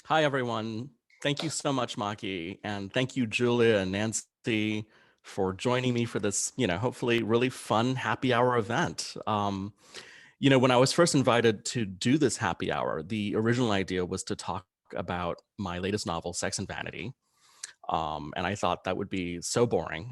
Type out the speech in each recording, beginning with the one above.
Hi, everyone. Thank you so much, Maki. And thank you, Julia and Nancy, for joining me for this, hopefully really fun happy hour event. When I was first invited to do this happy hour, the original idea was to talk about my latest novel, Sex and Vanity. And I thought that would be so boring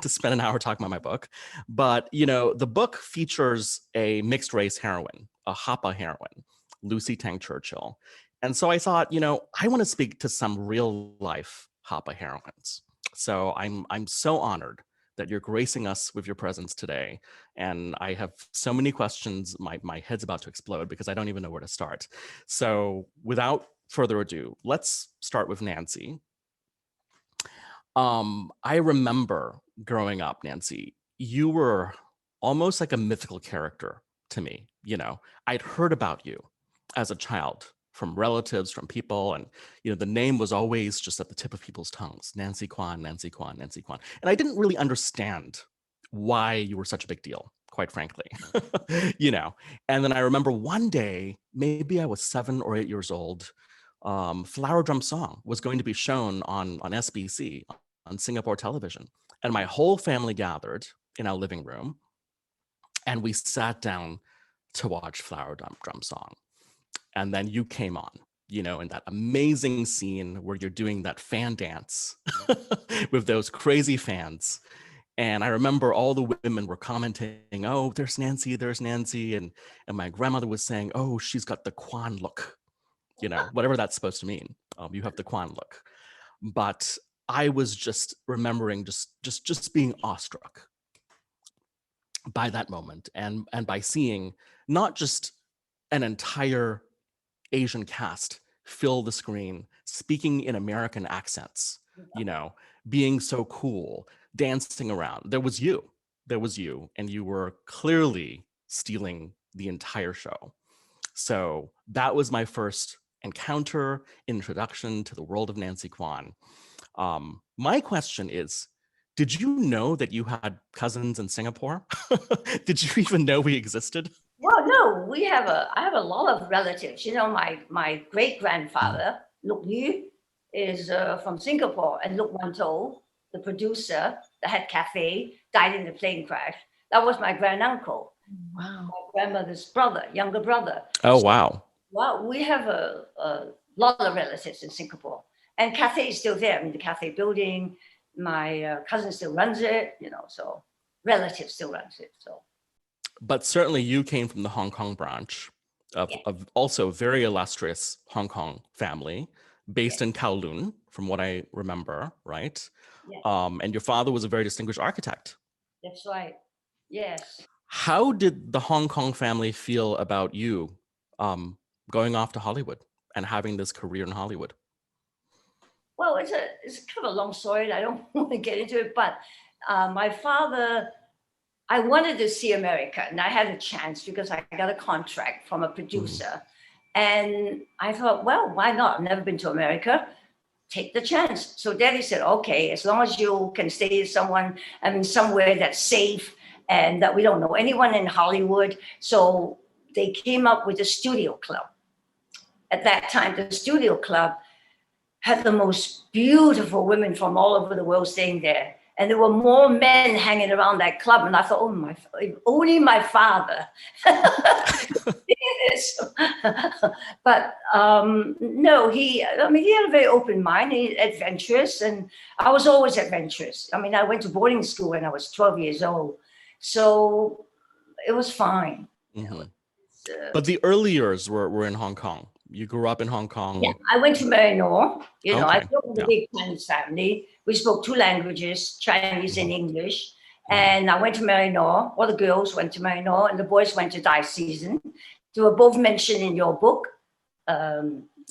to spend an hour talking about my book. But, the book features a mixed race heroine, a Hapa heroine, Lucy Tang Churchill. And so I thought, I want to speak to some real life Hapa heroines. So I'm so honored that you're gracing us with your presence today. And I have so many questions. My head's about to explode because I don't even know where to start. So without further ado, let's start with Nancy. I remember growing up, Nancy, you were almost like a mythical character to me. I'd heard about you as a child from relatives, from people, and the name was always just at the tip of people's tongues. Nancy Kwan, Nancy Kwan, Nancy Kwan. And I didn't really understand why you were such a big deal, quite frankly. And then I remember one day, maybe I was 7 or 8 years old, Flower Drum Song was going to be shown on SBC, on Singapore television. And my whole family gathered in our living room and we sat down to watch Flower Drum Song. And then you came on, in that amazing scene where you're doing that fan dance with those crazy fans. And I remember all the women were commenting, oh, there's Nancy, there's Nancy. And my grandmother was saying, oh, she's got the Kwan look, whatever that's supposed to mean. You have the Kwan look. But I was just remembering just being awestruck by that moment and by seeing not just an entire Asian cast fill the screen, speaking in American accents, being so cool, dancing around. There was you, and you were clearly stealing the entire show. So that was my first encounter, introduction to the world of Nancy Kwan. My question is, did you know that you had cousins in Singapore? Did you even know we existed? Well, no, I have a lot of relatives. My great grandfather, Luk Yu, is from Singapore, and Luk Wan To, the producer that had cafe, died in a plane crash. That was my granduncle. Wow. My grandmother's brother, younger brother. Oh, wow. Well, we have a lot of relatives in Singapore, and cafe is still there. I mean, the cafe building. My cousin still runs it. So relative still runs it. So. But certainly you came from the Hong Kong branch of also very illustrious Hong Kong family based in Kowloon, from what I remember, right? Yeah. And your father was a very distinguished architect. That's right. Yes. How did the Hong Kong family feel about you going off to Hollywood and having this career in Hollywood? Well, it's kind of a long story. I don't want to get into it, but my father, I wanted to see America, and I had a chance because I got a contract from a producer, and I thought, well, why not? I've never been to America. Take the chance. So Daddy said, okay, as long as you can stay with someone, somewhere that's safe and that we don't know anyone in Hollywood. So they came up with a studio club. At that time, the studio club had the most beautiful women from all over the world staying there. And there were more men hanging around that club. And I thought, oh, only my father. But no, he had a very open mind, adventurous. And I was always adventurous. I went to boarding school when I was 12 years old. So it was fine. Mm-hmm. But the early years were in Hong Kong. You grew up in Hong Kong. Yeah, I went to Maryknoll. Okay. I grew up in a big Chinese family. We spoke 2 languages, Chinese and English. And I went to Maryknoll. All the girls went to Maryknoll, and the boys went to Diocesan. They were both mentioned in your book.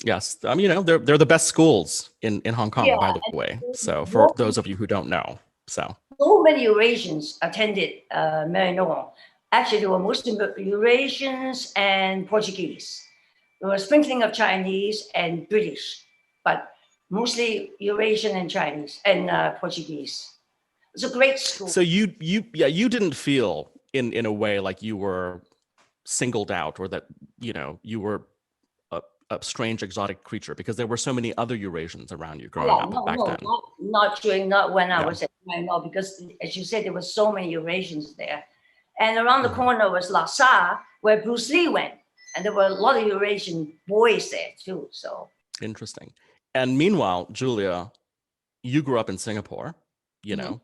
Yes, they're the best schools in Hong Kong, by the way. So for those of you who don't know, so many Eurasians attended Maryknoll. Actually, there were mostly Eurasians and Portuguese. There was a sprinkling of Chinese and British, but mostly Eurasian and Chinese and Portuguese. It's a great school. So you didn't feel in a way like you were singled out, or that you were a strange exotic creature because there were so many other Eurasians around you growing Yeah, up no, back no, then. not when I Yeah. was at no, because as you said, there were so many Eurasians there. And around the corner was Lhasa, where Bruce Lee went. And there were a lot of Eurasian boys there too. So Interesting. And meanwhile, Julia, you grew up in Singapore, you know,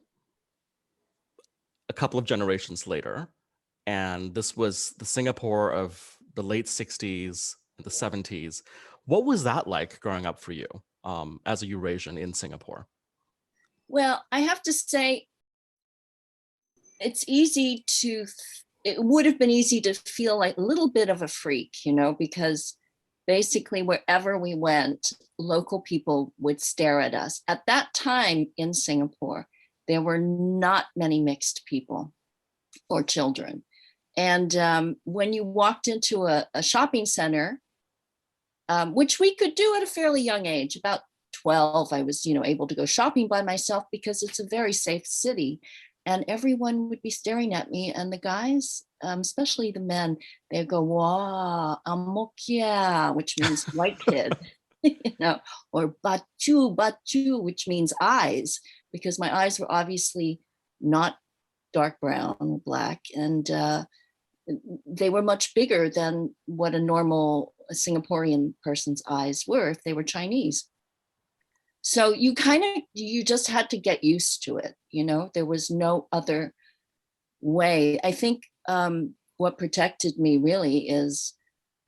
a couple of generations later. And this was the Singapore of the late 60s and the 70s. What was that like growing up for you as a Eurasian in Singapore? Well, I have to say, it would have been easy to feel like a little bit of a freak, because basically wherever we went, local people would stare at us. At that time in Singapore, there were not many mixed people or children. And when you walked into a shopping center, which we could do at a fairly young age, about 12, I was, able to go shopping by myself because it's a very safe city. And everyone would be staring at me. And the guys, especially the men, they'd go, "Wow, amokia," which means white kid, or batu, which means eyes, because my eyes were obviously not dark brown or black. And they were much bigger than what a normal Singaporean person's eyes were if they were Chinese. So you just had to get used to it. There was no other way. I think what protected me really is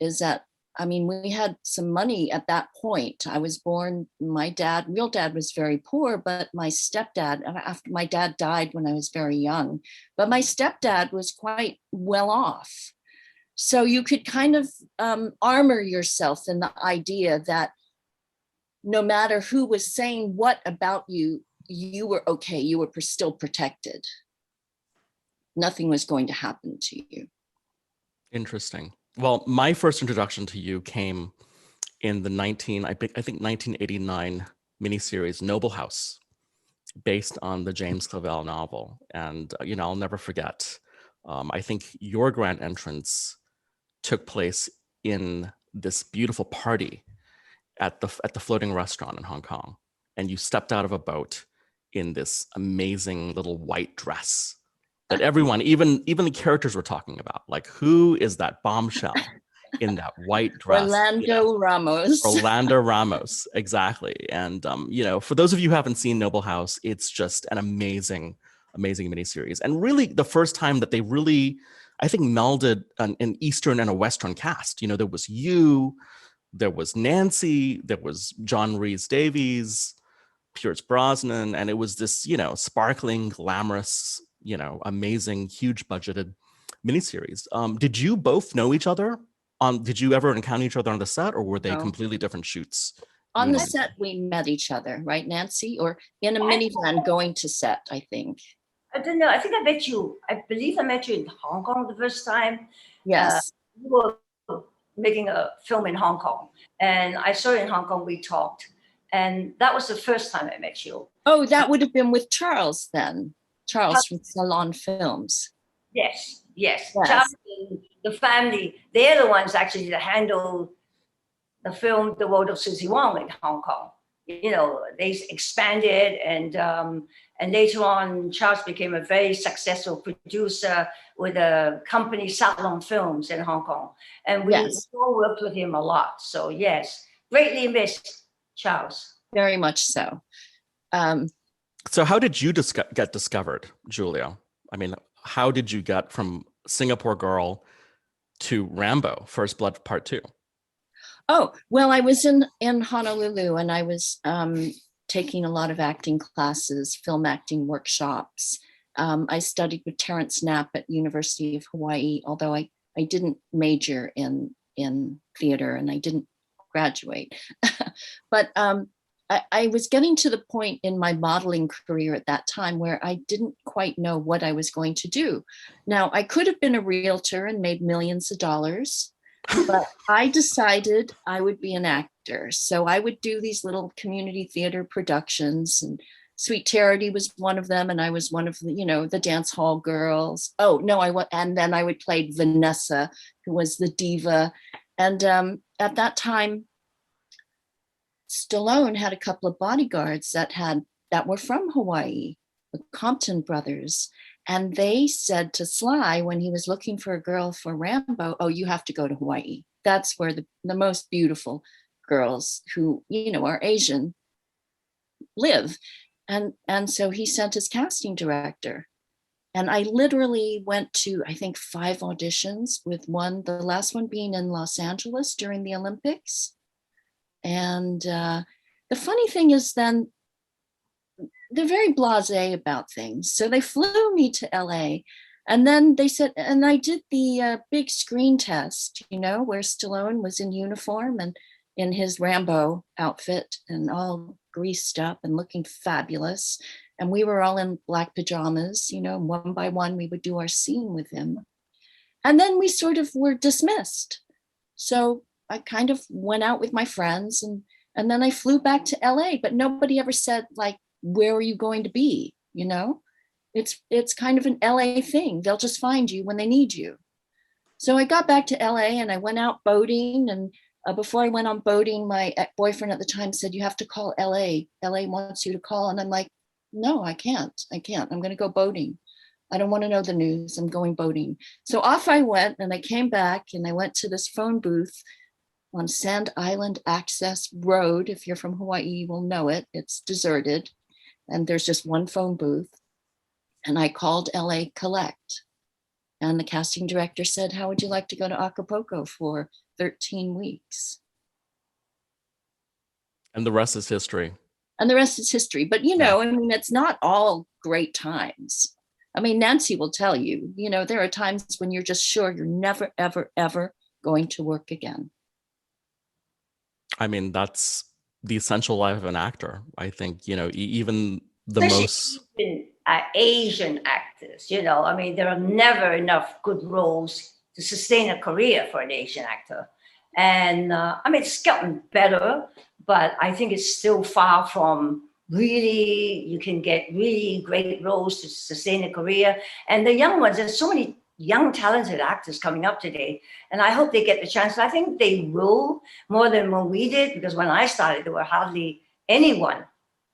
that, we had some money at that point. I was born, my real dad was very poor, but my stepdad, after my dad died when I was very young, but my stepdad was quite well off. So you could kind of armor yourself in the idea that no matter who was saying what about you, you were okay. You were still protected. Nothing was going to happen to you. Interesting. Well, my first introduction to you came in the 1989 miniseries Noble House, based on the James Clavell novel. And, I'll never forget. I think your grand entrance took place in this beautiful party at the floating restaurant in Hong Kong, and you stepped out of a boat in this amazing little white dress that everyone, even the characters, were talking about. Like, who is that bombshell in that white dress? Orlando Ramos, exactly. And for those of you who haven't seen Noble House, it's just an amazing miniseries, and really the first time that they really, I think, melded an Eastern and a Western cast. There was you. There was Nancy, there was John Rhys Davies, Pierce Brosnan, and it was this, sparkling, glamorous, amazing, huge budgeted miniseries. Did you both know each other? Did you ever encounter each other on the set, or were they completely different shoots? On the set, we met each other, right, Nancy? Or in a minivan going to set, I think. I don't know. I think I met you. I believe I met you in Hong Kong the first time. Yes. You were making a film in Hong Kong, and I saw you in Hong Kong. We talked, and that was the first time I met you. Oh, that would have been with Charles then. Charles from Salon Films. Yes. Charles and the family, they're the ones actually that handle the film The World of Susie Wong in Hong Kong. They expanded, and later on, Charles became a very successful producer with a company, Salon Films, in Hong Kong. And we all worked with him a lot. So yes, greatly missed Charles. Very much so. So how did you get discovered, Julia? How did you get from Singapore Girl to Rambo, First Blood Part 2? Oh, well, I was in Honolulu, and I was taking a lot of acting classes, film acting workshops. I studied with Terrence Knapp at University of Hawaii, although I didn't major in theater, and I didn't graduate. But I was getting to the point in my modeling career at that time where I didn't quite know what I was going to do. Now, I could have been a realtor and made millions of dollars, but I decided I would be an actor. So I would do these little community theater productions, and Sweet Charity was one of them. And I was one of the dance hall girls. Oh, no, and then I would play Vanessa, who was the diva. And at that time, Stallone had a couple of bodyguards that were from Hawaii, the Compton brothers. And they said to Sly when he was looking for a girl for Rambo, oh, you have to go to Hawaii. That's where the most beautiful girls who, are Asian live. And so he sent his casting director. And I literally went to, I think, 5 auditions, with the last one being in Los Angeles during the Olympics. And the funny thing is then, they're very blasé about things. So they flew me to LA, and then they said, and I did the big screen test, where Stallone was in uniform and in his Rambo outfit and all greased up and looking fabulous. And we were all in black pajamas, one by one, we would do our scene with him. And then we sort of were dismissed. So I kind of went out with my friends, and then I flew back to LA, but nobody ever said, like, where are you going to be? It's kind of an LA thing. They'll just find you when they need you. So I got back to LA and I went out boating. And before I went on boating, my boyfriend at the time said, you have to call LA. LA wants you to call. And I'm like, no, I can't. I'm going to go boating. I don't want to know the news. I'm going boating. So off I went, and I came back and I went to this phone booth on Sand Island Access Road. If you're from Hawaii, you will know it. It's deserted. And there's just one phone booth. And I called LA Collect. And the casting director said, how would you like to go to Acapulco for 13 weeks? And the rest is history. And the rest is history. But, it's not all great times. I mean, Nancy will tell you, there are times when you're just sure you're never, ever, ever going to work again. I mean, that's the essential life of an actor. I think, even the Especially most Asian actors, there are never enough good roles to sustain a career for an Asian actor. And it's gotten better, but I think it's still far from really, you can get really great roles to sustain a career. And the young ones, there's so many young, talented actors coming up today. And I hope they get the chance. I think they will, more than when we did, because when I started, there were hardly anyone.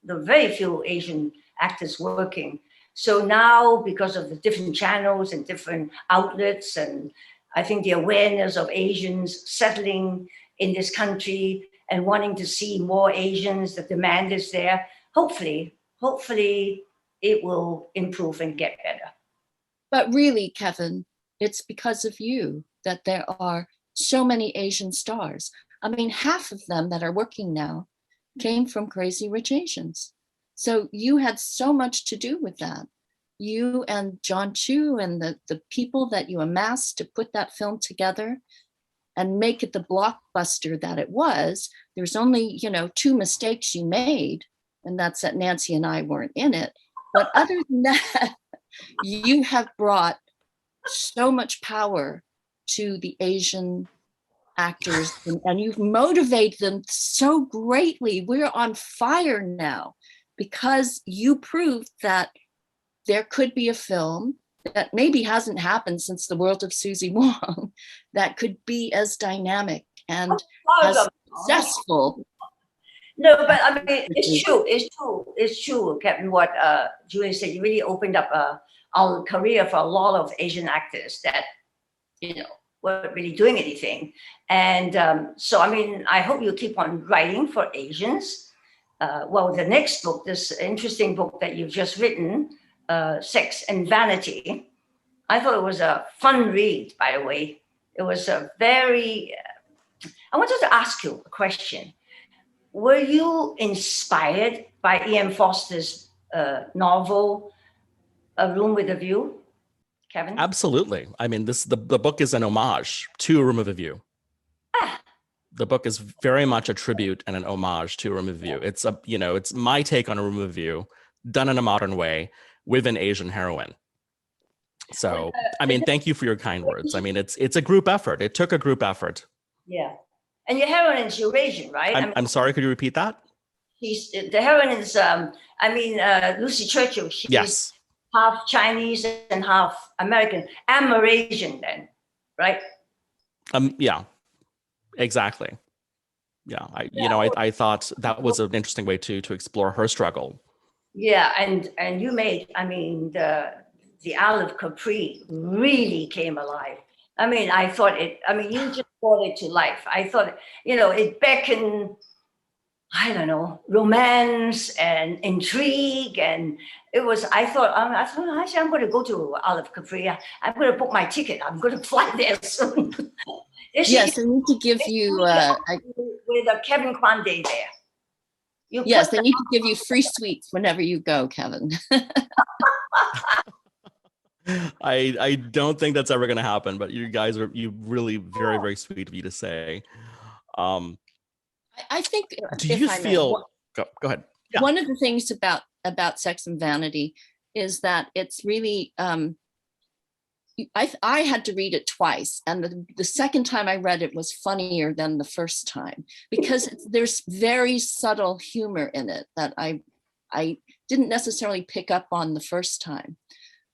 There were very few Asian actors working. So now, because of the different channels and different outlets, and I think the awareness of Asians settling in this country and wanting to see more Asians, the demand is there. Hopefully it will improve and get better. But really, Kevin, it's because of you that there are so many Asian stars. I mean, half of them that are working now came from Crazy Rich Asians. So you had so much to do with that. You and John Chu and the people that you amassed to put that film together and make it the blockbuster that it was. There's only, 2 mistakes you made, and that's that Nancy and I weren't in it. But other than that, you have brought so much power to the Asian actors, and you've motivated them so greatly. We're on fire now because you proved that there could be a film that maybe hasn't happened since The World of Susie Wong that could be as dynamic and as successful. No, but it's true, Captain, what Julia said. You really opened up our career for a lot of Asian actors that, weren't really doing anything. And so, I hope you keep on writing for Asians. The next book, this interesting book that you've just written, Sex and Vanity, I thought it was a fun read, by the way. It was a very, I wanted to ask you a question. Were you inspired by E.M. Forster's novel, A Room with a View, Kevin? Absolutely. The book is an homage to A Room with a View. The book is very much a tribute and an homage to A Room with a View. It's it's my take on A Room with a View, done in a modern way with an Asian heroine. So, thank you for your kind words. It's a group effort. It took a group effort. Yeah. And your heroine is Eurasian, right? I'm sorry, could you repeat that? The heroine is, Lucy Churchill. She's yes. Half Chinese and half American. I'm Eurasian then, right? Yeah. Exactly. Yeah. I thought that was an interesting way to explore her struggle. Yeah, and you made, I mean, the Olive Capri really came alive. I mean, you just brought it to life. I thought, it beckoned, I don't know, romance and intrigue, and actually, I'm going to go to Olive Capri. I'm going to book my ticket. I'm going to fly there soon. Yes, I need to give you. With a Kevin Kwan Day there. Yes, they need to give you free sweets whenever you go, Kevin. I don't think that's ever going to happen, but you really very, very sweet of you to say. I think. Do you feel? Go ahead. Yeah. One of the things about Sex and Vanity is that it's really. I had to read it twice, and the second time I read it was funnier than the first time, because there's very subtle humor in it that I didn't necessarily pick up on the first time.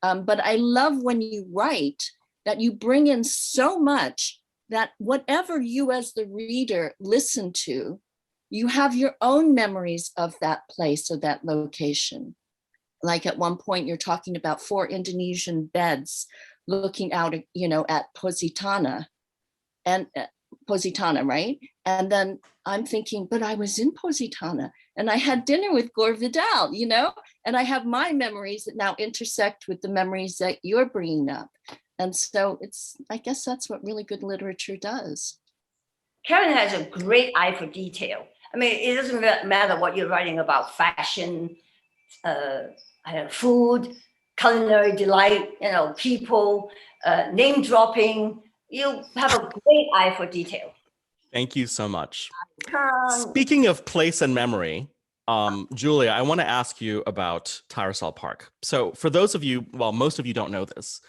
But I love when you write that you bring in so much that whatever you as the reader listen to, you have your own memories of that place or that location. Like at one point you're talking about 4 Indonesian beds looking out, at Positana, right? And then I'm thinking, but I was in Positana and I had dinner with Gore Vidal, and I have my memories that now intersect with the memories that you're bringing up. And so I guess that's what really good literature does. Karen has a great eye for detail. I mean, it doesn't matter what you're writing about, fashion, food, culinary delight, people, name dropping. You have a great eye for detail. Thank you so much. Speaking of place and memory, Julia, I want to ask you about Tyersall Park. So for those of you, well, most of you don't know this,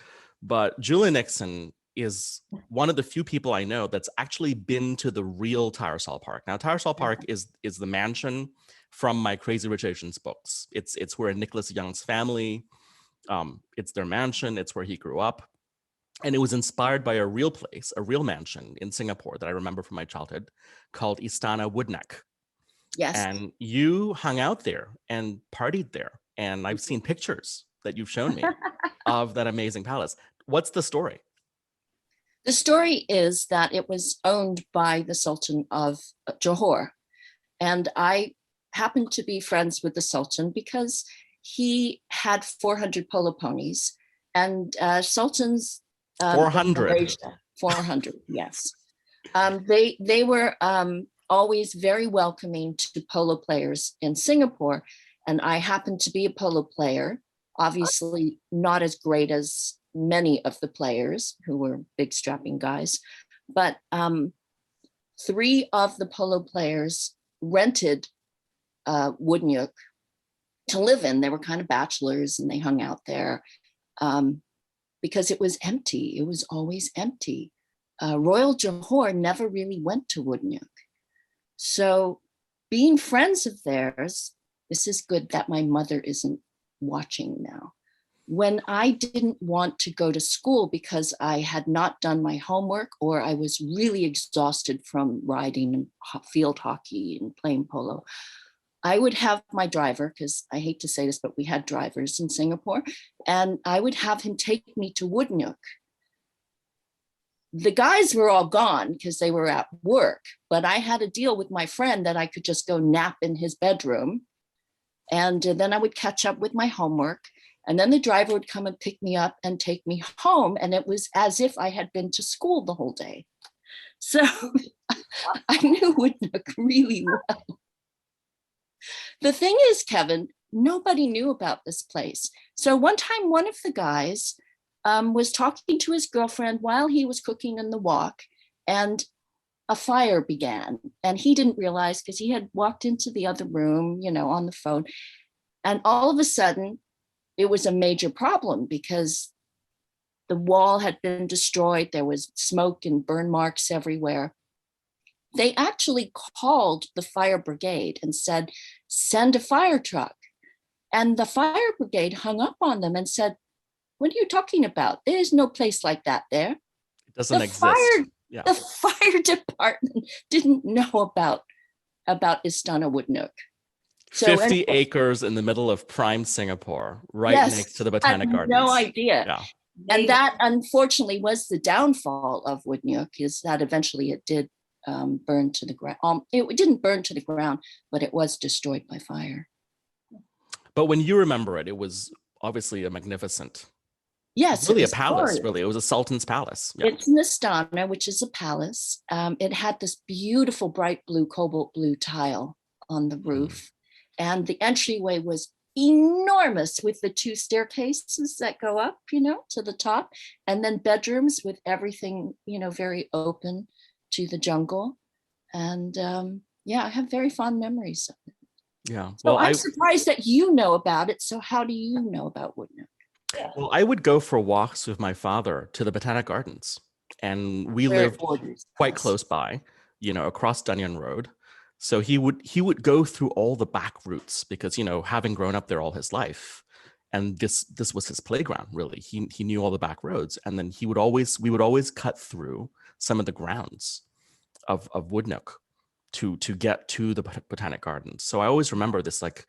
but Julia Nickson is one of the few people I know that's actually been to the real Tyersall Park. Now, Tyersall Park is the mansion from my Crazy Rich Asians books. It's where Nicholas Young's family, it's their mansion, it's where he grew up. And it was inspired by a real place, a real mansion in Singapore that I remember from my childhood called Istana Woodneck. Yes. And you hung out there and partied there. And I've seen pictures that you've shown me of that amazing palace. What's the story? The story is that it was owned by the Sultan of Johor. And I happened to be friends with the Sultan because he had 400 polo ponies, and Sultans 400. 400, yes. They were always very welcoming to polo players in Singapore, and I happened to be a polo player, obviously not as great as many of the players who were big strapping guys, but 3 of the polo players rented Woodneuk to live in. They were kind of bachelors and they hung out there because it was empty. It was always empty. Royal Johor never really went to Woodneuk. So being friends of theirs, this is good that my mother isn't watching now. When I didn't want to go to school because I had not done my homework or I was really exhausted from riding and field hockey and playing polo, I would have my driver, because I hate to say this, but we had drivers in Singapore, and I would have him take me to Woodneuk. The guys were all gone because they were at work, but I had a deal with my friend that I could just go nap in his bedroom, and then I would catch up with my homework, and then the driver would come and pick me up and take me home, and it was as if I had been to school the whole day. So I knew Woodneuk really well. The thing is, Kevin, nobody knew about this place. So one time, one of the guys was talking to his girlfriend while he was cooking in the wok, and a fire began. And he didn't realize because he had walked into the other room, on the phone. And all of a sudden, it was a major problem because the wall had been destroyed. There was smoke and burn marks everywhere. They actually called the fire brigade and said, send a fire truck. And the fire brigade hung up on them and said, what are you talking about? There's no place like that there. It doesn't exist. Yeah. The fire department didn't know about Istana Woodnook. So 50 anyway, acres in the middle of prime Singapore, right yes, next to the had Botanic Gardens. no idea. Yeah. And that unfortunately was the downfall of Woodnook, is that eventually it did burn to the ground. It didn't burn to the ground, but it was destroyed by fire. But when you remember it, it was obviously a magnificent, Yes, really it a was palace, glorious. really. It was a sultan's palace. Yeah. It's an Istana, which is a palace. It had this beautiful bright blue, cobalt blue tile on the roof. And the entryway was enormous with the 2 staircases that go up, to the top. And then bedrooms with everything, very open to the jungle. And I have very fond memories of it. Yeah. So I'm surprised that you know about it. So how do you know about Woodnook? Well, I would go for walks with my father to the Botanic Gardens, and we lived quite close by, across Dunyan Road. So he would go through all the back routes because, having grown up there all his life, and this was his playground, really. He knew all the back roads, and then we would always cut through some of the grounds of Woodnook to get to the Botanic Gardens. So I always remember this like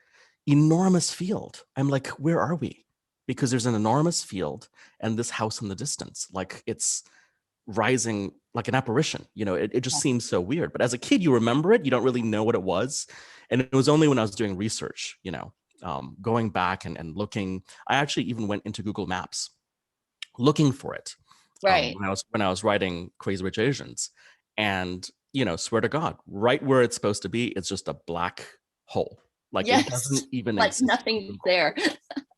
enormous field. I'm like, where are we? Because there's an enormous field and this house in the distance, like it's rising like an apparition. It just seems so weird. But as a kid, you remember it. You don't really know what it was. And it was only when I was doing research, going back and looking. I actually even went into Google Maps looking for it. Right. When I was writing Crazy Rich Asians. And, swear to God, right where it's supposed to be, it's just a black hole. Like it doesn't even like exist. Nothing there.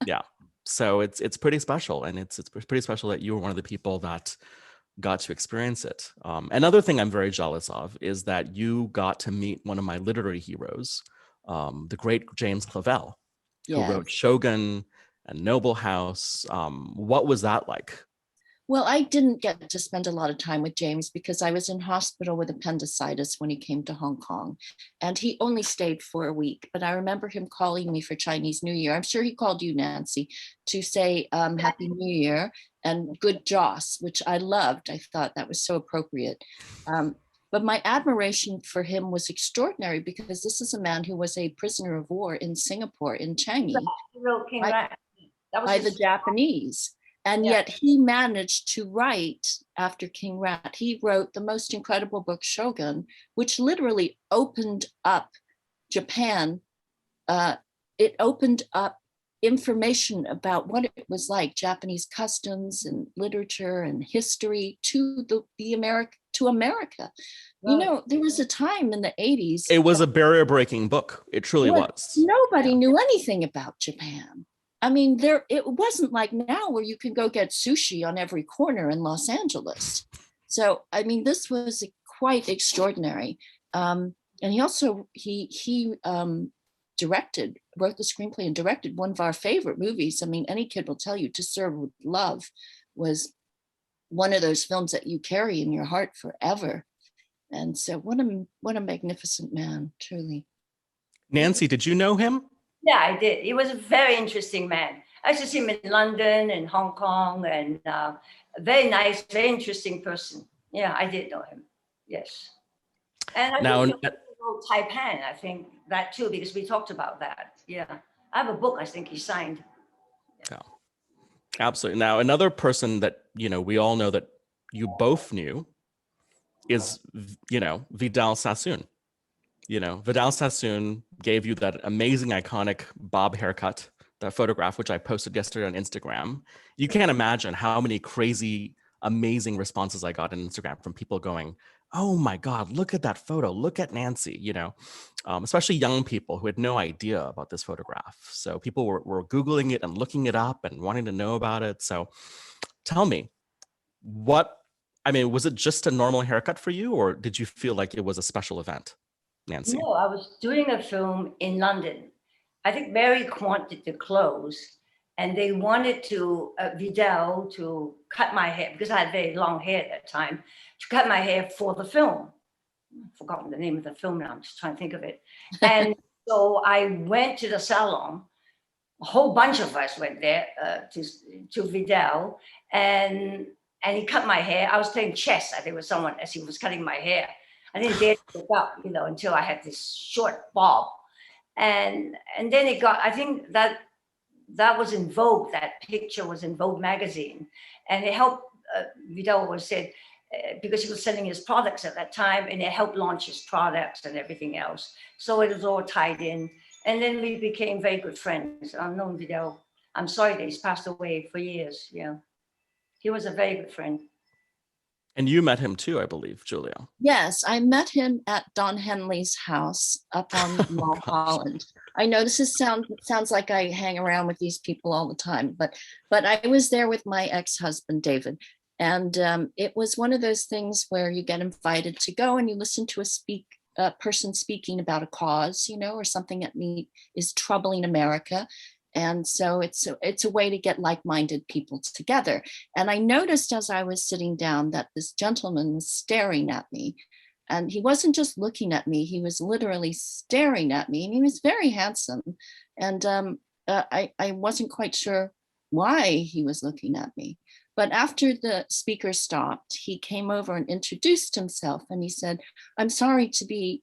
Yeah. So it's pretty special, and it's pretty special that you were one of the people that got to experience it. Another thing I'm very jealous of is that you got to meet one of my literary heroes, the great James Clavell, who wrote Shogun and Noble House. What was that like? Well, I didn't get to spend a lot of time with James because I was in hospital with appendicitis when he came to Hong Kong. And he only stayed for a week. But I remember him calling me for Chinese New Year. I'm sure he called you, Nancy, to say Happy New Year and good Joss, which I loved. I thought that was so appropriate. But my admiration for him was extraordinary because this is a man who was a prisoner of war in Singapore, in Changi, by the Japanese. And yet he managed to write, after King Rat, he wrote the most incredible book, Shogun, which literally opened up Japan. It opened up information about what it was like, Japanese customs and literature and history to America. Right. There was a time in the 80s. It was a barrier-breaking book. It truly was. Nobody knew anything about Japan. I mean, it wasn't like now where you can go get sushi on every corner in Los Angeles. So, I mean, this was quite extraordinary. And he also, wrote the screenplay and directed one of our favorite movies. I mean, any kid will tell you To Serve with Love was one of those films that you carry in your heart forever. And so what a magnificent man, truly. Nancy, did you know him? Yeah, I did. He was a very interesting man. I used to see him in London and Hong Kong, and very nice, very interesting person. Yeah, I did know him. Yes. And I think Taipan, I think that too, because we talked about that. Yeah. I have a book I think he signed. Yeah. Absolutely. Now, another person that, we all know that you both knew is, Vidal Sassoon. Vidal Sassoon gave you that amazing, iconic bob haircut, that photograph, which I posted yesterday on Instagram. You can't imagine how many crazy, amazing responses I got on Instagram from people going, oh my God, look at that photo. Look at Nancy, especially young people who had no idea about this photograph. So people were Googling it and looking it up and wanting to know about it. So tell me, was it just a normal haircut for you, or did you feel like it was a special event? Nancy? No, I was doing a film in London. I think Mary wanted the clothes, and they wanted Vidal to cut my hair because I had very long hair at that time, to cut my hair for the film. I've forgotten the name of the film now. I'm just trying to think of it. And so I went to the salon. A whole bunch of us went there to Vidal, and and he cut my hair. I was playing chess, I think, with someone as he was cutting my hair. I didn't dare to look up, until I had this short bob. And then it got, I think that was in Vogue, that picture was in Vogue magazine. And it helped, Vidal was said, because he was selling his products at that time, and it helped launch his products and everything else. So it was all tied in. And then we became very good friends. I've known Vidal. I'm sorry that he's passed away for years. Yeah. He was a very good friend. And you met him too, I believe, Julia. Yes, I met him at Don Henley's house up on Mulholland. I know this sounds like I hang around with these people all the time, but I was there with my ex-husband, David. And it was one of those things where you get invited to go and you listen to a person speaking about a cause, or something that is troubling America. And so it's a way to get like-minded people together. And I noticed as I was sitting down that this gentleman was staring at me. And he wasn't just looking at me, he was literally staring at me. And he was very handsome. And I wasn't quite sure why he was looking at me. But after the speaker stopped, he came over and introduced himself. And he said, "I'm sorry to be,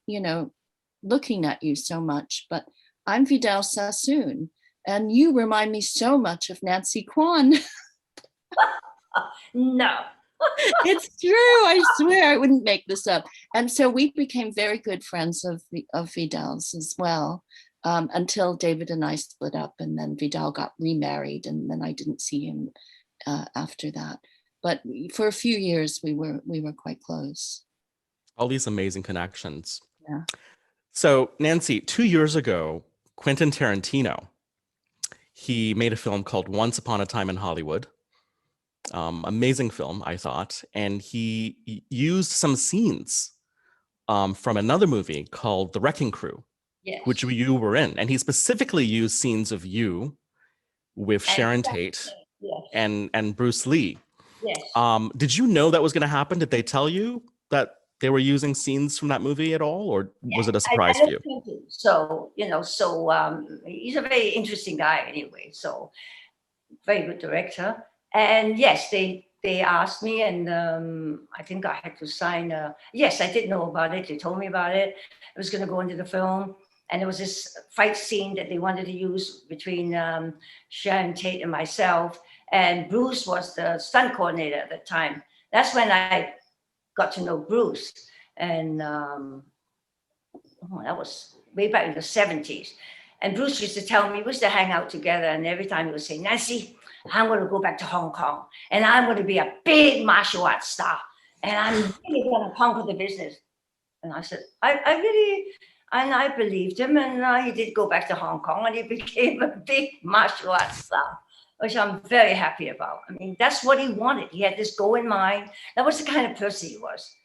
looking at you so much, but I'm Vidal Sassoon. And you remind me so much of Nancy Kwan." No. It's true. I swear I wouldn't make this up. And so we became very good friends of Vidal's as well, until David and I split up, and then Vidal got remarried, and then I didn't see him after that. But for a few years, we were quite close. All these amazing connections. Yeah. So, Nancy, 2 years ago, Quentin Tarantino, he made a film called Once Upon a Time in Hollywood. Amazing film, I thought. And he used some scenes from another movie called The Wrecking Crew, Yes. which you were in. And he specifically used scenes of you with Sharon Tate and Bruce Lee. Yes. Did you know that was going to happen? Did they tell you that they were using scenes from that movie at all, or was it a surprise for you? So, he's a very interesting guy anyway. So, very good director. And yes, they asked me, and I think I had to sign. Yes, I did know about it. They told me about it. It was going to go into the film. And there was this fight scene that they wanted to use between Sharon Tate and myself. And Bruce was the stunt coordinator at the time. That's when I got to know Bruce. And that was way back in the 70s. And Bruce used to tell me, we used to hang out together. And every time he would say, "Nancy, I'm going to go back to Hong Kong. And I'm going to be a big martial arts star. And I'm really going to conquer the business." And I said, I really... And I believed him, and he did go back to Hong Kong, and he became a big martial arts star, which I'm very happy about. I mean, that's what he wanted. He had this goal in mind. That was the kind of person he was,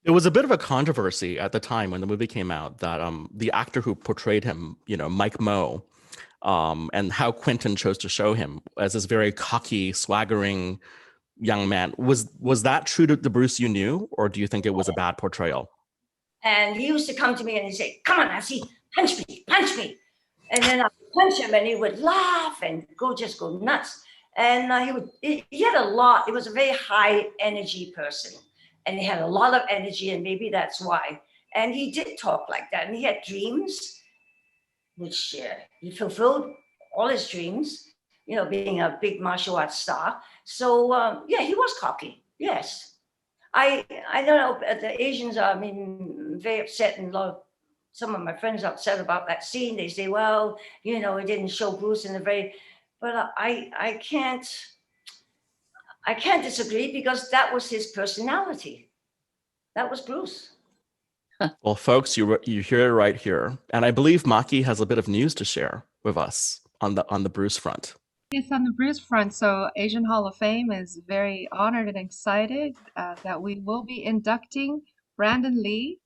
There was a bit of a controversy at the time when the movie came out that the actor who portrayed him, Mike Moe, and how Quentin chose to show him as this very cocky, swaggering young man. Was that true to the Bruce you knew, or do you think it was a bad portrayal? And he used to come to me and he'd say, "Come on, Nancy, punch me, punch me." And then I would punch him and he would laugh and just go nuts. And he had a lot, it was a very high energy person. And he had a lot of energy, and maybe that's why. And he did talk like that. And he had dreams, which he fulfilled all his dreams, being a big martial arts star. So, he was cocky, yes. I don't know, the Asians are, very upset, and some of my friends are upset about that scene. They say, well, it didn't show Bruce in the very, but I can't disagree, because that was his personality. That was Bruce. Well, folks, you hear it right here. And I believe Maki has a bit of news to share with us on the Bruce front. Yes, on the Bruce front, so Asian Hall of Fame is very honored and excited that we will be inducting Brandon Lee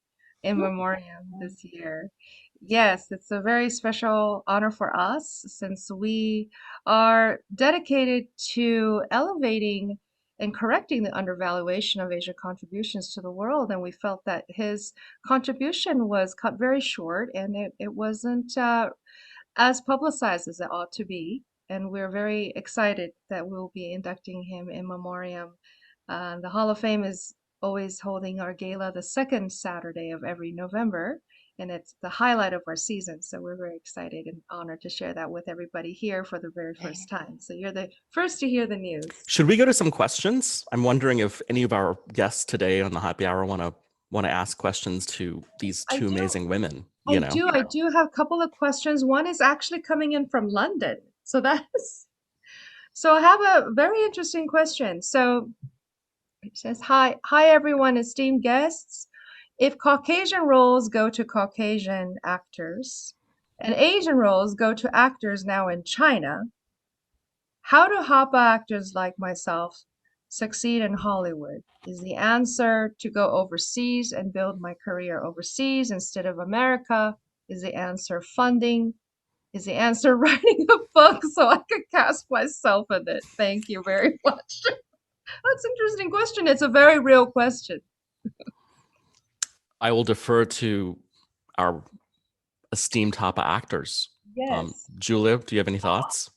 in memoriam this year. Yes, it's a very special honor for us, since we are dedicated to elevating and correcting the undervaluation of Asian contributions to the world. And we felt that his contribution was cut very short, and it wasn't as publicized as it ought to be. and we're very excited that we'll be inducting him in memoriam. The Hall of Fame is always holding our gala the second Saturday of every November, and it's the highlight of our season. So we're very excited and honored to share that with everybody here for the very first time. So you're the first to hear the news. Should we go to some questions? I'm wondering if any of our guests today on the happy hour want to ask questions to these two amazing women. I do have a couple of questions. One is actually coming in from London. So I have a very interesting question. So it says, hi everyone, esteemed guests. If Caucasian roles go to Caucasian actors and Asian roles go to actors now in China, how do Hapa actors like myself succeed in Hollywood? Is the answer to go overseas and build my career overseas instead of America? Is the answer funding? Is the answer writing a book so I could cast myself in it? Thank you very much. That's an interesting question. It's a very real question. I will defer to our esteemed Hapa actors. Yes. Julia, do you have any thoughts?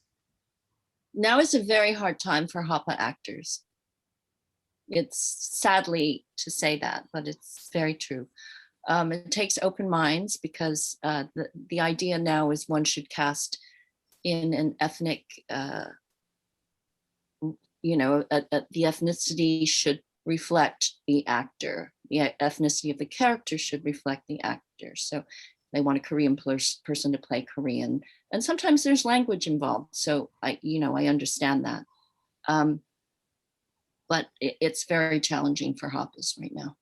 Now is a very hard time for Hapa actors. It's sadly to say that, but it's very true. It takes open minds because the idea now is one should cast in an ethnic, the ethnicity should reflect the actor. The ethnicity of the character should reflect the actor. So they want a Korean person to play Korean. And sometimes there's language involved. So I understand that. But it's very challenging for Hapas right now.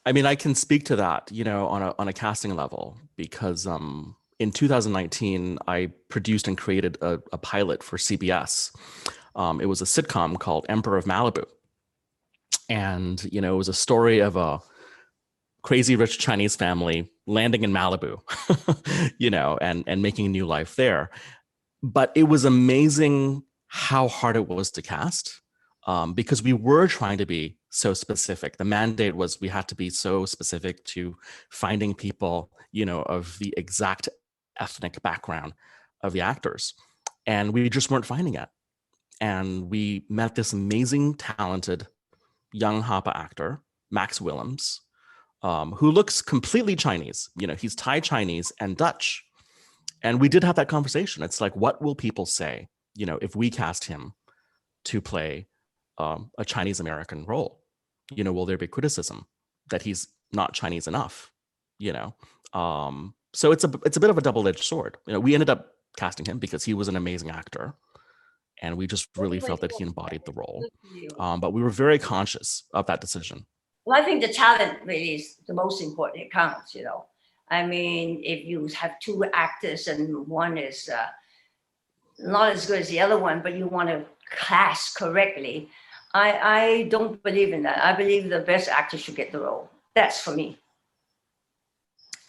I mean, I can speak to that, on a casting level, because in 2019, I produced and created a pilot for CBS. It was a sitcom called Emperor of Malibu. And, it was a story of a crazy rich Chinese family landing in Malibu, and making a new life there. But it was amazing how hard it was to cast, because we were trying to be so specific. The mandate was we had to be so specific to finding people, of the exact ethnic background of the actors. And we just weren't finding it. And we met this amazing, talented young Hapa actor, Max Willems, who looks completely Chinese. He's Thai Chinese and Dutch. And we did have that conversation. It's like, what will people say, if we cast him to play a Chinese American role? Will there be criticism that he's not Chinese enough? So it's a bit of a double-edged sword. We ended up casting him because he was an amazing actor, and we just really felt that he embodied the role. But we were very conscious of that decision. Well, I think the talent really is the most important. It counts, I mean, if you have two actors and one is not as good as the other one, but you want to cast correctly, I don't believe in that. I believe the best actor should get the role. That's for me.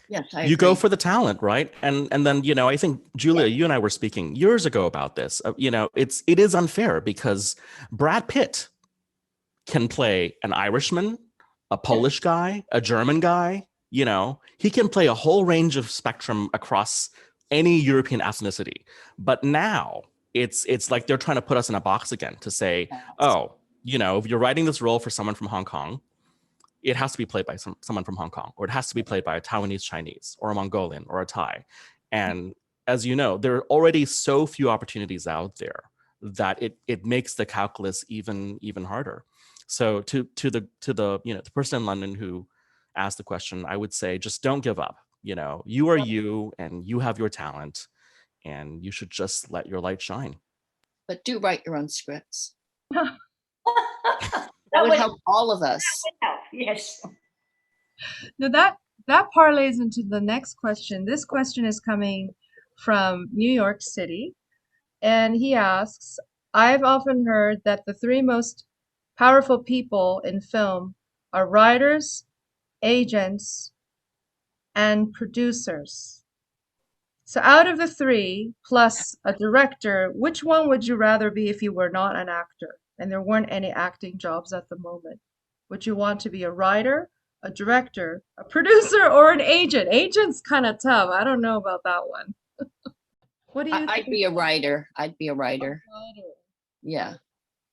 Yes, I you agree. go for the talent, right? And then, I think, Julia, you and I were speaking years ago about this. It is unfair because Brad Pitt can play an Irishman, a Polish guy, a German guy. He can play a whole range of spectrum across any European ethnicity. But now it's like they're trying to put us in a box again to say, oh, if you're writing this role for someone from Hong Kong, it has to be played by someone from Hong Kong, or it has to be played by a Taiwanese Chinese or a Mongolian or a Thai. And as you know, there are already so few opportunities out there that it makes the calculus even harder. So to the person in London who asked the question, I would say, just don't give up. You are you, and you have your talent, and you should just let your light shine. But do write your own scripts. That would help all of us. That would help, yes. Now that parlays into the next question. This question is coming from New York City, and he asks, I've often heard that the three most powerful people in film are writers, agents, and producers. So out of the three, plus a director, which one would you rather be if you were not an actor and there weren't any acting jobs at the moment? Would you want to be a writer, a director, a producer, or an agent? Agent's kind of tough. I don't know about that one. What do you I'd think? be a writer. I'd be a writer. Writer. Yeah.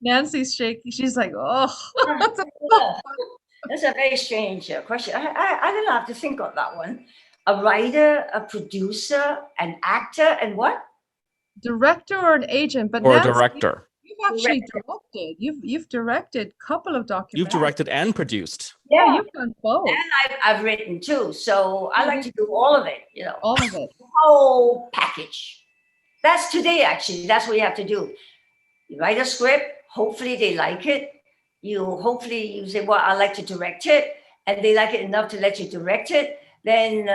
Nancy's shaking. She's like, oh, that's so Yeah. fun. That's a very strange question. I don't have to think of that one. A writer, a producer, an actor, and what? Director or an agent? But Or a Nancy, director. you've actually Director. directed. You've directed a couple of You've documentaries. directed and produced. Yeah, Yeah, you've done both. and I've written too. So I like to do all of it, All of it. whole package. That's today, actually. That's what you have to do. You write a script, hopefully they like it. Hopefully you say, well, I like to direct it, and they like it enough to let you direct it, then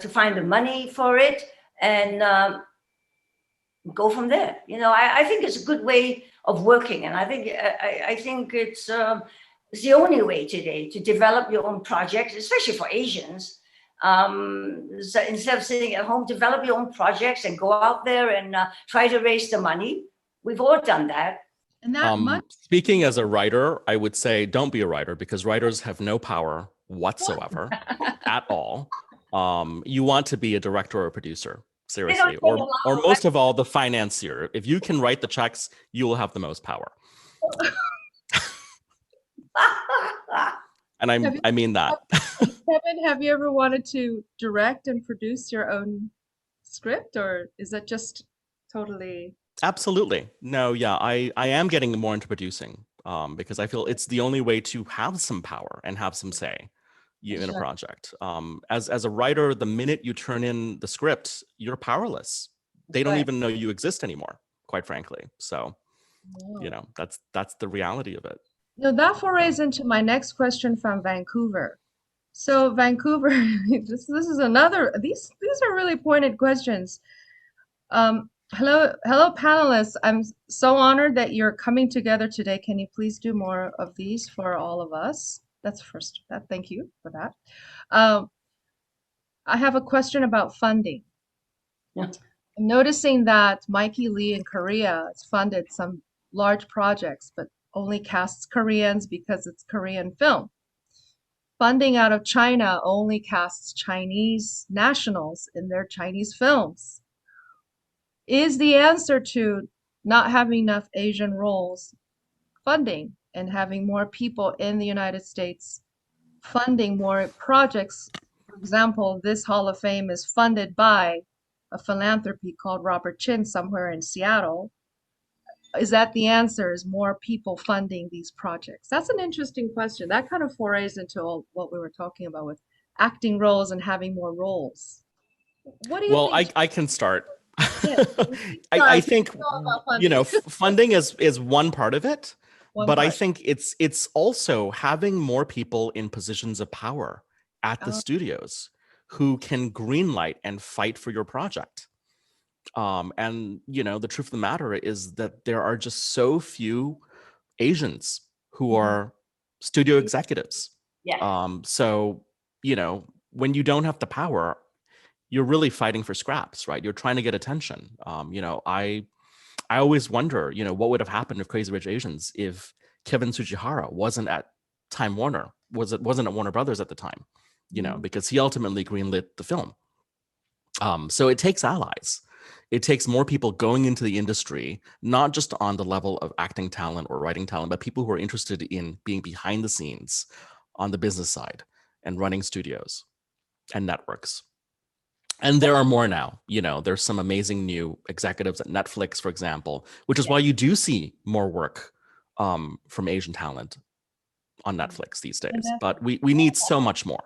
to find the money for it, and go from there. I think it's a good way of working, and I think it's the only way today to develop your own projects, especially for Asians. So instead of sitting at home, develop your own projects and go out there and try to raise the money. We've all done that. And that much. Speaking as a writer, I would say don't be a writer, because writers have no power whatsoever at all. You want to be a director or a producer, seriously, or most of all, the financier. If you can write the checks, you will have the most power. And I mean that. Kevin, have you ever wanted to direct and produce your own script, or is that just totally? Absolutely. No, yeah, I am getting more into producing because I feel it's the only way to have some power and have some say in a project. As a writer, the minute you turn in the script, you're powerless. They don't even know you exist anymore, quite frankly. So, that's the reality of it. No, that forays into my next question from Vancouver. So Vancouver, this is another. These are really pointed questions. Hello, panelists. I'm so honored that you're coming together today. Can you please do more of these for all of us? That's first. Thank you for that. I have a question about funding. Yeah. I'm noticing that Maki Lee in Korea has funded some large projects, but only casts Koreans because it's Korean film. Funding out of China only casts Chinese nationals in their Chinese films. Is the answer to not having enough Asian roles funding and having more people in the United States funding more projects? For example, this Hall of Fame is funded by a philanthropy called Robert Chin somewhere in Seattle. Is that the answer, is more people funding these projects? That's an interesting question. That kind of forays into all what we were talking about with acting roles and having more roles. What do you think? Well, I can start. Yeah, I think funding is one part of it, but I think it's also having more people in positions of power at the studios who can greenlight and fight for your project. And the truth of the matter is that there are just so few Asians who are studio executives. Yeah. So when you don't have the power, you're really fighting for scraps, right? You're trying to get attention. I always wonder, what would have happened if Crazy Rich Asians if Kevin Tsujihara wasn't at Time Warner, wasn't at Warner Brothers at the time, because he ultimately greenlit the film. So it takes allies. It takes more people going into the industry, not just on the level of acting talent or writing talent, but people who are interested in being behind the scenes on the business side and running studios and networks. And there are more now. There's some amazing new executives at Netflix, for example, which is why you do see more work from Asian talent on Netflix these days. But we need so much more,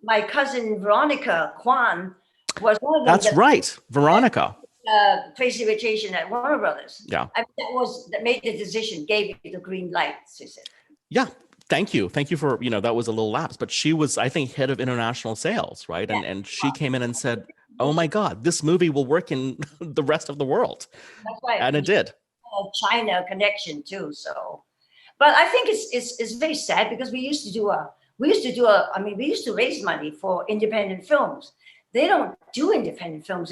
My cousin Veronica Kwan was one of them. That's right, Veronica. Crazy Rich Asian at Warner Brothers. Yeah. That made the decision, gave you the green light, she said. Yeah. Thank you for, that was a little lapse, but she was, I think, head of international sales, right? Yeah. And she came in and said, oh my God, this movie will work in the rest of the world. That's right. And it did. China connection too. So, but I think it's very sad because we used to raise money for independent films. They don't do independent films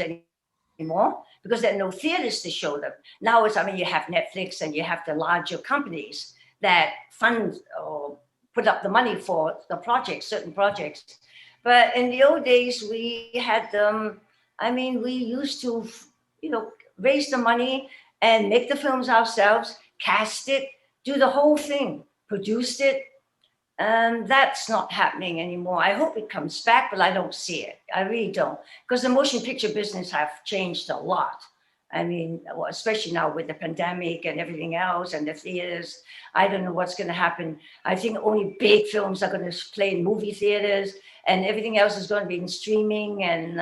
anymore because there are no theaters to show them. Now you have Netflix and you have the larger companies that fund or put up the money for the projects, certain projects. But in the old days, we had I mean, we used to, raise the money and make the films ourselves, cast it, do the whole thing, produced it. And that's not happening anymore. I hope it comes back, but I don't see it. I really don't. Because the motion picture business have changed a lot. I mean, well, especially now with the pandemic and everything else and the theaters, I don't know what's going to happen. I think only big films are going to play in movie theaters and everything else is going to be in streaming and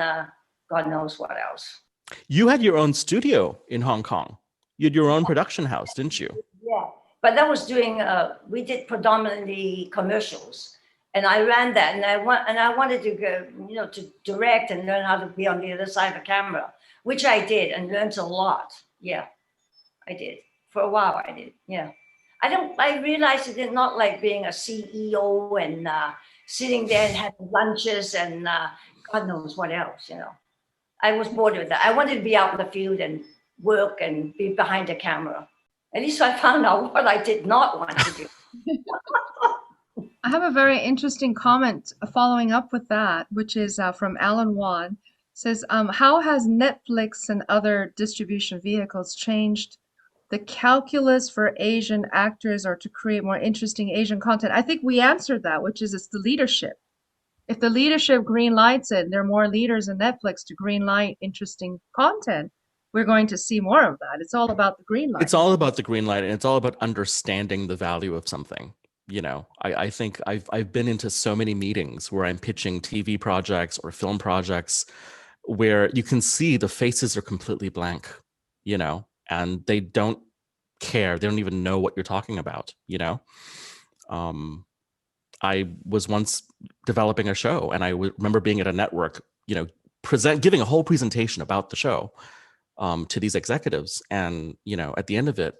God knows what else. You had your own studio in Hong Kong. You had your own production house, didn't you? Yeah, but that was doing, we did predominantly commercials. And I ran that and I wanted to go, to direct and learn how to be on the other side of the camera, which I did and learned a lot. Yeah, I did. For a while I did, yeah. I realized I did not like being a CEO and sitting there and having lunches and God knows what else, I was bored with that. I wanted to be out in the field and work and be behind the camera. At least I found out what I did not want to do. I have a very interesting comment following up with that, which is from Alan Wan. Says, how has Netflix and other distribution vehicles changed the calculus for Asian actors or to create more interesting Asian content? I think we answered that, which is it's the leadership. If the leadership green lights it, there are more leaders in Netflix to green light interesting content, we're going to see more of that. It's all about the green light. It's all about the green light, and it's all about understanding the value of something. I think I've been into so many meetings where I'm pitching TV projects or film projects where you can see the faces are completely blank, and they don't care. They don't even know what you're talking about, I was once developing a show and I remember being at a network, giving a whole presentation about the show to these executives. And, at the end of it,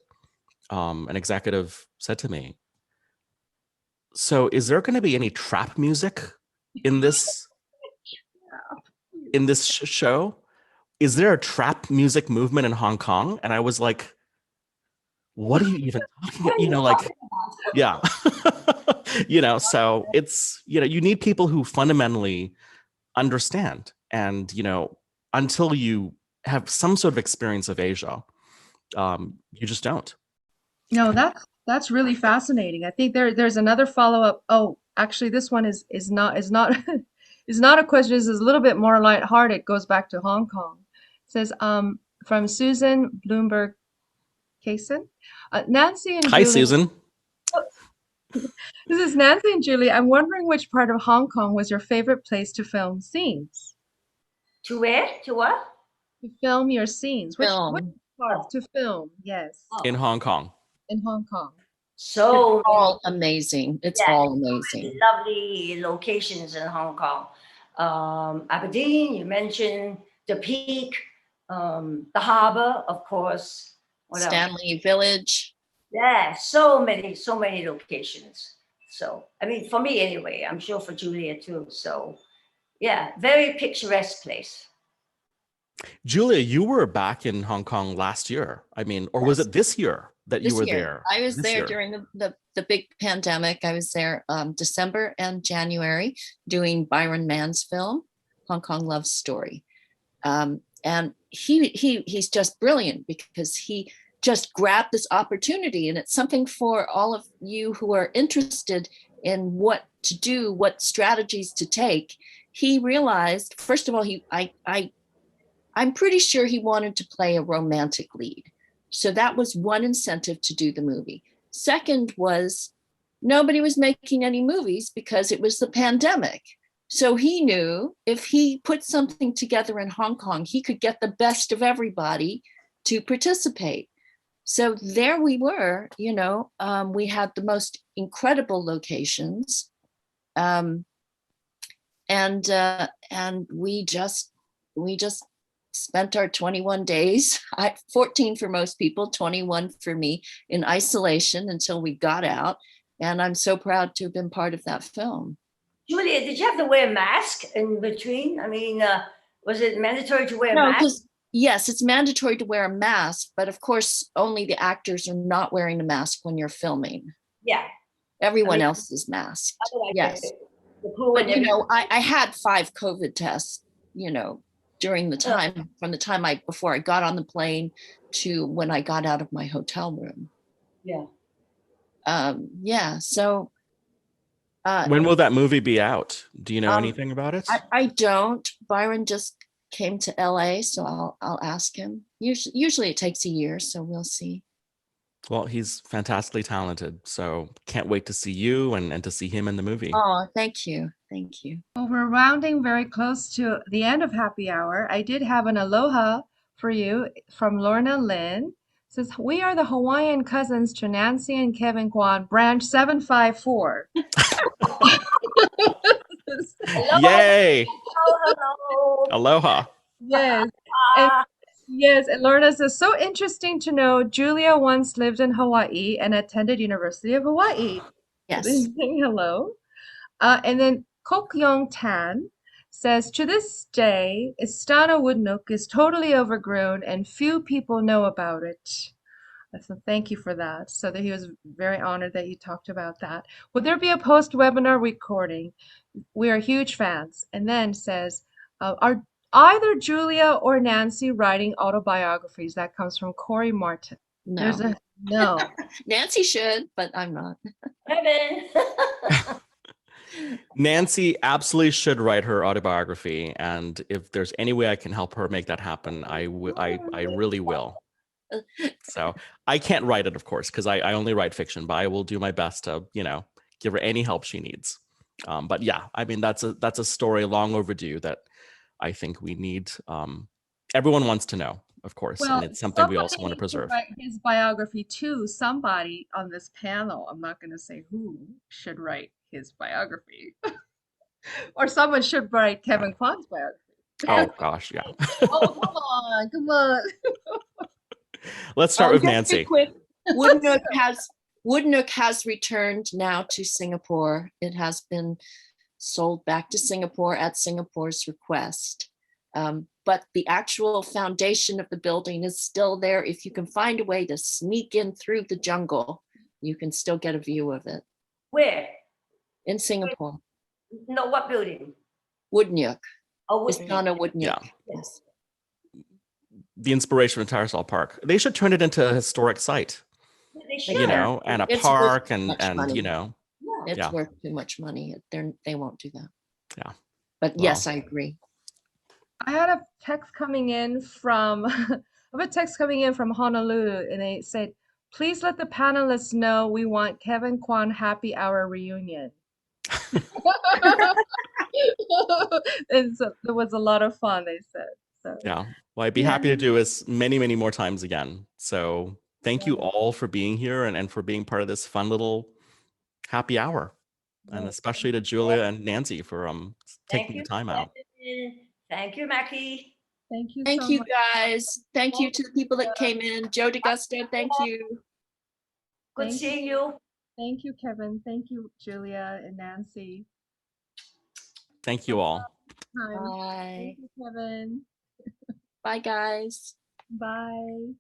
an executive said to me, so is there going to be any trap music in this show? Is there a trap music movement in Hong Kong? And I was like, what are you even talking about? Yeah. So it's, you need people who fundamentally understand. And, until you have some sort of experience of Asia, you just don't. No, that's really fascinating. I think there's another follow-up. Oh, actually, this one is not is not is not a question. This is a little bit more lighthearted. It goes back to Hong Kong. It says from Susan Bloomberg Kaysen. Nancy and Hi, Julie. Susan. This is Nancy and Julie. I'm wondering which part of Hong Kong was your favorite place to film scenes? To where? To what? To film your scenes. Which Film. parts to film? Yes. In Hong Kong. In Hong Kong. So It's all amazing. It's Yeah, all amazing. lovely locations in Hong Kong. Aberdeen, you mentioned the Peak, the harbor, of course. What else? Stanley Village. Yeah, so many locations. So, I mean, for me anyway, I'm sure for Julia too. So, yeah, very picturesque place. Julia, you were back in Hong Kong last year. I mean, or was it this year that you were there? I was This there year. during the big pandemic. I was there December and January doing Byron Mann's film, Hong Kong Love Story. And he's just brilliant because he just grabbed this opportunity, and it's something for all of you who are interested in what to do, what strategies to take. He realized, first of all, I'm pretty sure he wanted to play a romantic lead. So that was one incentive to do the movie. Second was nobody was making any movies because it was the pandemic. So he knew if he put something together in Hong Kong, he could get the best of everybody to participate. So there we were, we had the most incredible locations. And we just spent our 21 days, 14 for most people, 21 for me, in isolation until we got out. And I'm so proud to have been part of that film. Julia, did you have to wear a mask in between? I mean, was it mandatory to wear a No, mask? because yes, it's mandatory to wear a mask, but of course, only the actors are not wearing a mask when you're filming. Yeah. Everyone else is masked. Like Yes. the crew But and I had 5 COVID tests, during the Yeah. time, from the time before I got on the plane to when I got out of my hotel room. Yeah. Yeah, so When will that movie be out? Do you know Um, anything about it? I don't. Byron just came to LA, so I'll ask him. Usually it takes a year, so we'll see. Well, he's fantastically talented, so can't wait to see you and to see him in the movie. Oh, thank you. Thank you. Well, we're rounding very close to the end of happy hour. I did have an aloha for you from Lorna Lynn. It says, we are the Hawaiian cousins to Nancy and Kevin Kwan, branch 754. Hello. Yay! Hello. Aloha. Yes. And yes, and Lorna says, so interesting to know Julia once lived in Hawaii and attended University of Hawaii. Yes. Saying hello. And then Kok Yong Tan says, to this day, Istana Woodnook is totally overgrown and few people know about it. So thank you for that. So that he was very honored that you talked about that. Will there be a post-webinar recording? We are huge fans. And then says, are either Julia or Nancy writing autobiographies? That comes from Corey Martin. No. There's a no. Nancy should, but I'm not. Kevin. Nancy absolutely should write her autobiography, and if there's any way I can help her make that happen, I really will. So I can't write it, of course, because I only write fiction, but I will do my best to, give her any help she needs. But yeah, I mean, that's a story long overdue that I think we need. Everyone wants to know, of course, and it's something we also want to preserve. Write his biography too. Somebody on this panel, I'm not going to say who, should write his biography. Or someone should write Kevin Kwan's biography. Oh gosh, yeah. Oh, come on. Let's start with Just Nancy. quick, Woodnook has returned now to Singapore. It has been sold back to Singapore at Singapore's request. But the actual foundation of the building is still there. If you can find a way to sneak in through the jungle, you can still get a view of it. Where? In Singapore. No, what building? Woodnook. Oh, Istana Woodnook. Yeah. Yes. The inspiration of Tyersall Park. They should turn it into a historic site, They should. and a It's park worth and much money. Yeah. It's worth too much money. They won't do that. Yeah. But yes, I agree. I had a text coming in from Honolulu, and they said, please let the panelists know we want Kevin Kwan happy hour reunion. And so there was a lot of fun, they said. So Yeah. Well, I'd be happy to do this many, many more times again. So thank you all for being here and for being part of this fun little happy hour. And especially to Julia and Nancy for taking the time out. Thank you, Maki. thank you Thank so you much. guys. Thank you to the people that came in. Joe DeGusto, thank you. Good Thank seeing you. Thank you, Kevin. Thank you, Julia and Nancy. Thank you all. Bye. Thank you, Kevin. Bye, guys. Bye.